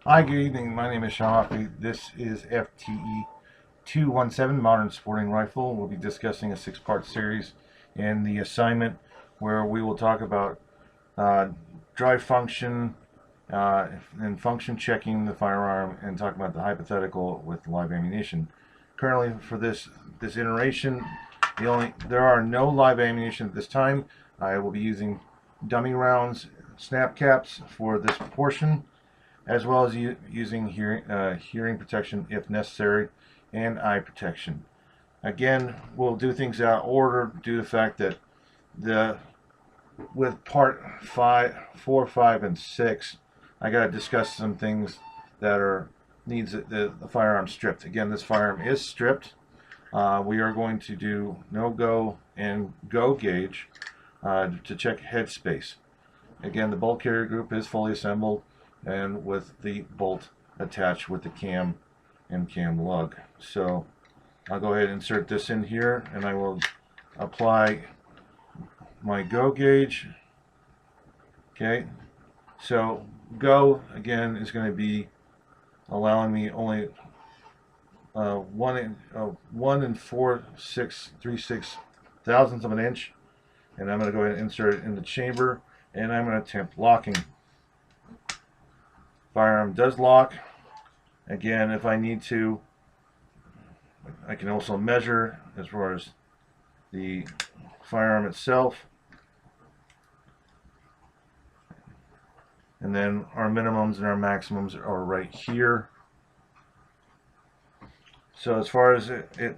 Hi, good evening. My name is Sean Hoffey. This is FTE217 Modern Sporting Rifle. We'll be discussing a six-part series in the assignment where we will talk about uh, drive function and function checking the firearm and talk about the hypothetical with live ammunition. Currently, for this iteration, there are no live ammunition at this time. I will be using dummy rounds, snap caps for this portion, as well as using hearing protection if necessary, and eye protection. Again, we'll do things out of order due to the fact that with part 4, 5, and 6, I got to discuss some things that needs the firearm stripped. Again, this firearm is stripped. We are going to do no-go and go gauge to check headspace. Again, the bolt carrier group is fully assembled and with the bolt attached with the cam and cam lug. So I'll go ahead and insert this in here, and I will apply my go gauge. Okay, so go again is going to be allowing me only 1 4.636 thousandths of an inch, and I'm going to go ahead and insert it in the chamber, and I'm going to attempt locking. Firearm does lock. Again, if I need to, I can also measure as far as the firearm itself. And then our minimums and our maximums are right here. So as far as it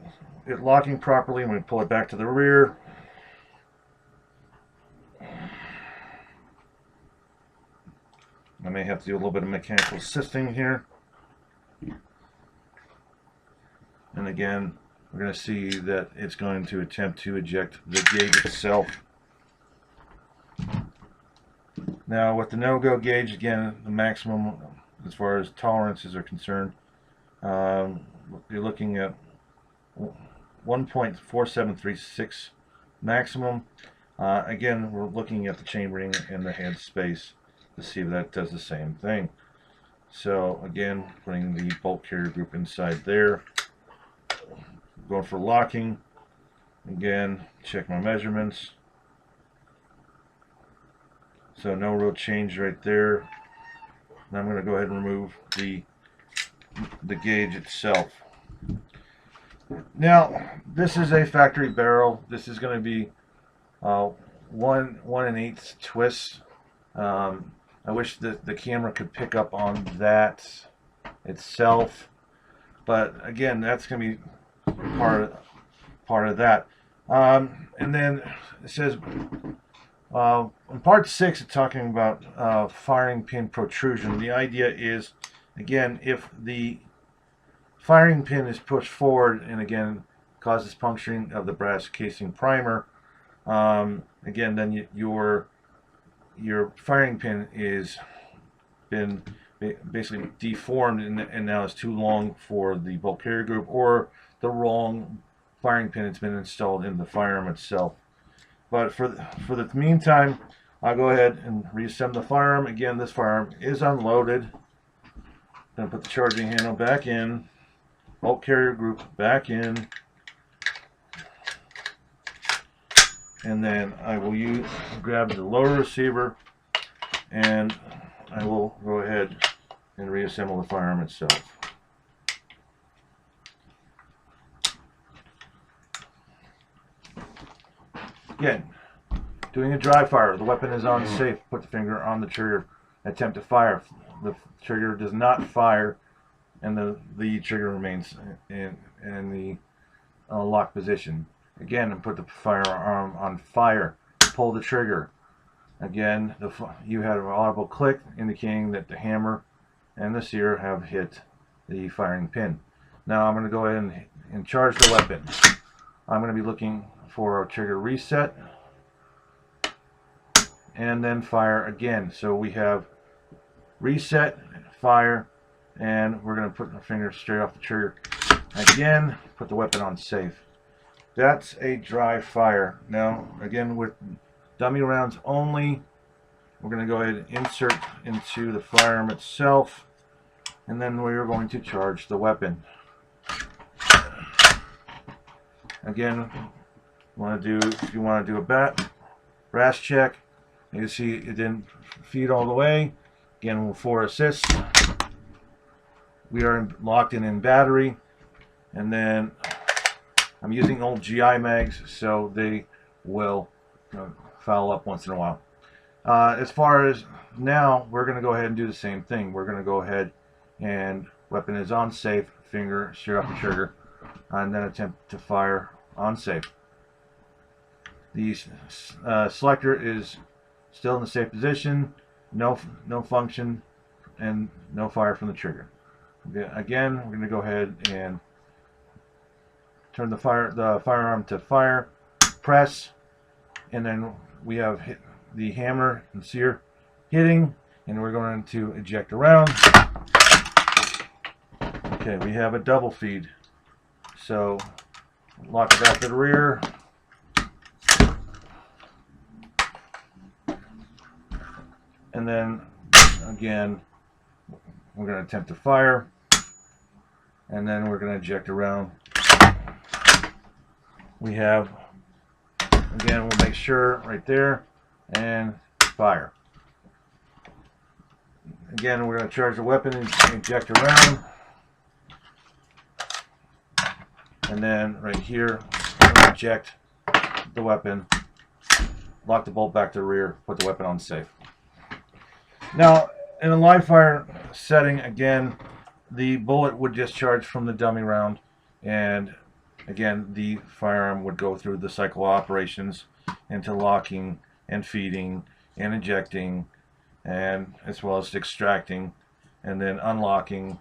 locking properly, I'm going to pull it back to the rear. I may have to do a little bit of mechanical assisting here. And again, we're going to see that it's going to attempt to eject the gauge itself. Now with the no-go gauge, again, the maximum as far as tolerances are concerned, you're looking at 1.4736 maximum. Again, we're looking at the chambering and the head space to see if that does the same thing. So again, putting the bolt carrier group inside there, going for locking. Again, check my measurements. So no real change right there. Now I'm going to go ahead and remove the gauge itself. Now this is a factory barrel. This is going to be 1 1/8 twists. I wish that the camera could pick up on that itself, but again, that's going to be part of that. And then it says in part 6, it's talking about firing pin protrusion. The idea is, again, if the firing pin is pushed forward and again causes puncturing of the brass casing primer, again, then your firing pin is been basically deformed and now it's too long for the bolt carrier group, or the wrong firing pin has been installed in the firearm itself. But for the meantime, I'll go ahead and reassemble the firearm. Again, this firearm is unloaded. Going to put the charging handle back in, bolt carrier group back in, and then I will grab the lower receiver, and I will go ahead and reassemble the firearm itself. Again, doing a dry fire. The weapon is on safe. Put the finger on the trigger. Attempt to fire. The trigger does not fire, and the trigger remains in the lock position. Again, and put the firearm on fire. Pull the trigger. Again, you had an audible click indicating that the hammer and the sear have hit the firing pin. Now I'm going to go ahead and charge the weapon. I'm going to be looking for a trigger reset and then fire again. So we have reset, fire, and we're going to put our finger straight off the trigger. Again, put the weapon on safe. That's a dry fire. Now, again, with dummy rounds only, we're going to go ahead and insert into the firearm itself. and then we are going to charge the weapon. Again, if you want to do a brass check, you see it didn't feed all the way. Again, 4 assists. We are locked in battery, and then I'm using old GI mags, so they will foul up once in a while. As far as now, we're going to go ahead and do the same thing. We're going to go ahead and weapon is on safe, finger steer off the trigger, and then attempt to fire on safe. The selector is still in the safe position, no function, and no fire from the trigger. Again, we're going to go ahead and turn the firearm to fire, press, and then we have the hammer and sear hitting, and we're going to eject around. Okay, we have a double feed, so lock it out to the rear. And then again, we're going to attempt to fire, and then we're going to eject around. We have, again, we'll make sure right there, and fire. Again, we're going to charge the weapon and eject around. And then right here, we're going to eject the weapon, lock the bolt back to the rear, put the weapon on safe. Now, in a live fire setting, again, the bullet would discharge from the dummy round, and again, the firearm would go through the cycle of operations into locking and feeding and ejecting, and as well as extracting and then unlocking.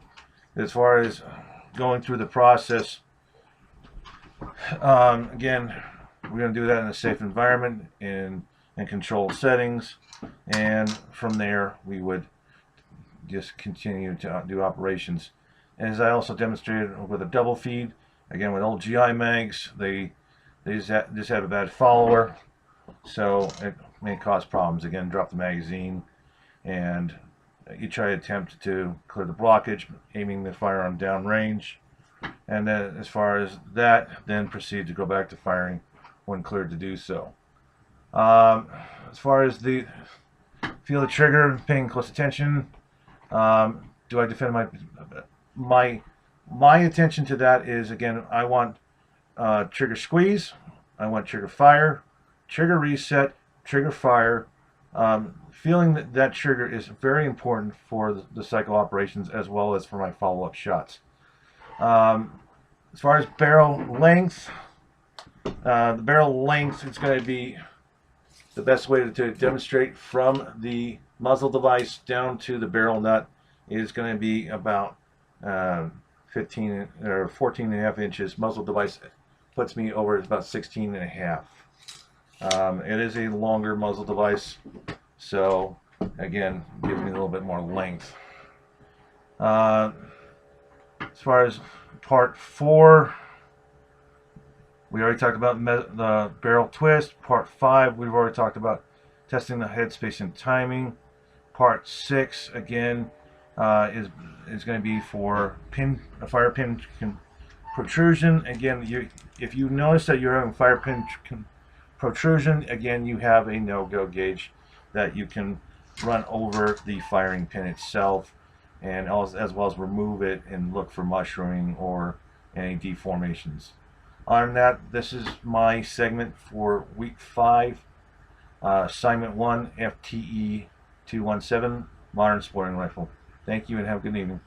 As far as going through the process, again, we're going to do that in a safe environment in controlled settings, and from there we would just continue to do operations. And as I also demonstrated with a double feed, again with old GI mags, they just have a bad follower, so it may cause problems. Again, drop the magazine, and you try to attempt to clear the blockage, aiming the firearm downrange, and then as far as that, then proceed to go back to firing when cleared to do so. As far as the feel the trigger, paying close attention. Do I defend my attention to that is, again, I want trigger squeeze, I want trigger fire, trigger reset, trigger fire. Feeling that trigger is very important for the cycle operations as well as for my follow-up shots. As far as barrel length, the barrel length is going to be the best way to demonstrate from the muzzle device down to the barrel nut is going to be about 15 or 14 and a half inches. Muzzle device puts me over about 16 and a half. It is a longer muzzle device, so again, gives me a little bit more length. As far as part 4, we already talked about the barrel twist. Part 5, we've already talked about testing the headspace and timing. Part 6, again, is going to be for fire pin protrusion. Again, if you notice that you're having fire pin protrusion, again, you have a no-go gauge that you can run over the firing pin itself, and as well as remove it and look for mushrooming or any deformations. On that, this is my segment for week 5, assignment 1, FTE217, modern sporting rifle. Thank you and have a good evening.